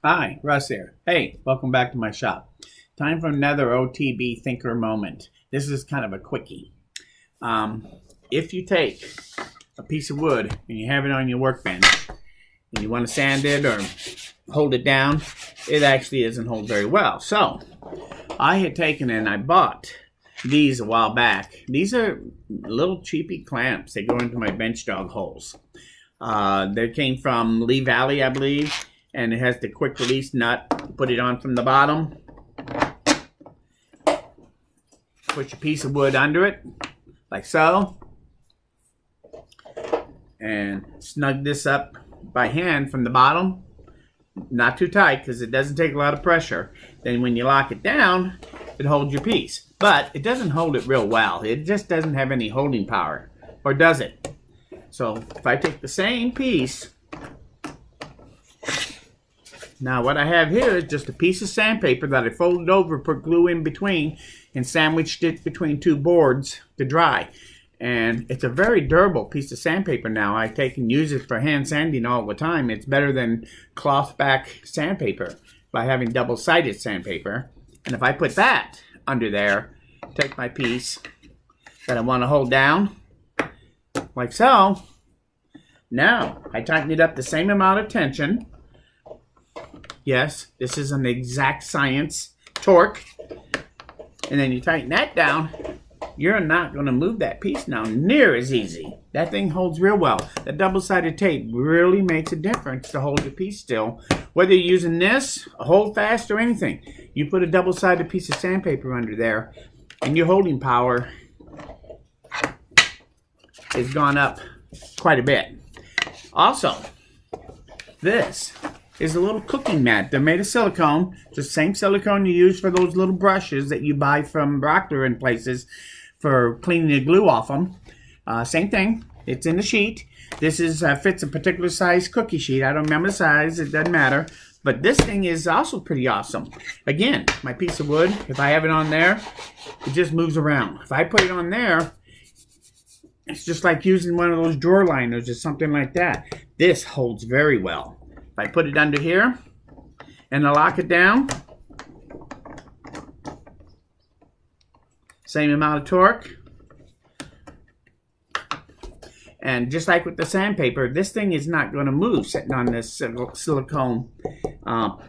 Hi, Russ here. Hey, welcome back to my shop. Time for another OTB Thinker moment. This is kind of a quickie. If you take a piece of wood and you have it on your workbench and you want to sand it or hold it down, it actually doesn't hold very well. So, I had taken and I bought these a while back. These are little cheapy clamps. They go into my bench dog holes. They came from Lee Valley, I believe. And it has the quick release nut. Put it on from the bottom. Put your piece of wood under it, like so. And snug this up by hand from the bottom. Not too tight because it doesn't take a lot of pressure. Then when you lock it down, it holds your piece. But it doesn't hold it real well. It just doesn't have any holding power. Or does it? So if I take the same piece. Now what I have here is just a piece of sandpaper that I folded over, put glue in between, and sandwiched it between two boards to dry. And it's a very durable piece of sandpaper now. I take and use it for hand sanding all the time. It's better than cloth back sandpaper by having double-sided sandpaper. And if I put that under there, take my piece that I want to hold down, like so. Now I tighten it up the same amount of tension. Yes, this is an exact science torque. And then you tighten that down, you're not going to move that piece now near as easy. That thing holds real well. The double-sided tape really makes a difference to hold your piece still. Whether you're using this, a holdfast, or anything, you put a double-sided piece of sandpaper under there, and your holding power has gone up quite a bit. Also, this is a little cooking mat. They're made of silicone. It's the same silicone you use for those little brushes that you buy from Brockler and places for cleaning the glue off them. Same thing. It's in the sheet. This is fits a particular size cookie sheet. I don't remember the size. It doesn't matter. But this thing is also pretty awesome. Again, my piece of wood, if I have it on there, it just moves around. If I put it on there, it's just like using one of those drawer liners or something like that. This holds very well. If I put it under here and I lock it down, same amount of torque. And just like with the sandpaper, this thing is not going to move sitting on this silicone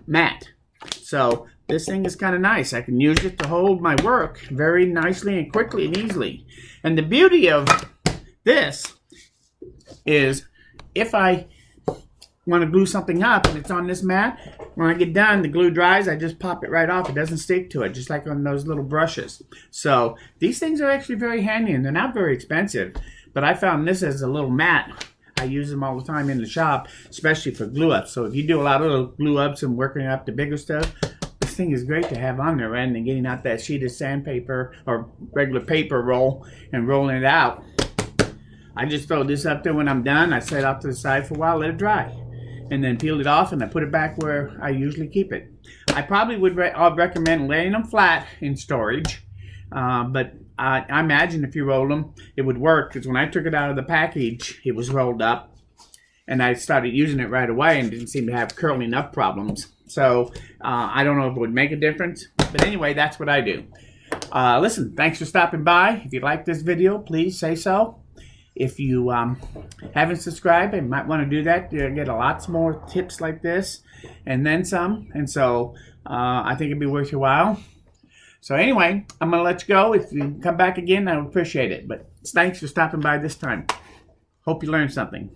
mat. So this thing is kind of nice. I can use it to hold my work very nicely and quickly and easily. And the beauty of this is if I want to glue something up and it's on this mat, when I get done, the glue dries, I just pop it right off. It doesn't stick to it, just like on those little brushes. So these things are actually very handy, and they're not very expensive. But I found this as a little mat. I use them all the time in the shop, especially for glue ups. So if you do a lot of glue ups and working up the bigger stuff, this thing is great to have on there rather than getting out that sheet of sandpaper or regular paper roll and rolling it out. I just throw this up there when I'm done. I set it off to the side for a while, let it dry. And then peel it off and I put it back where I usually keep it. I probably would recommend laying them flat in storage. But I imagine if you roll them, it would work. Because when I took it out of the package, it was rolled up. And I started using it right away and didn't seem to have curling up problems. So I don't know if it would make a difference. But anyway, that's what I do. Listen, thanks for stopping by. If you like this video, please say so. If you haven't subscribed, you might want to do that. You'll get lots more tips like this and then some. And so I think it'd be worth your while. So anyway, I'm going to let you go. If you come back again, I would appreciate it. But thanks for stopping by this time. Hope you learned something.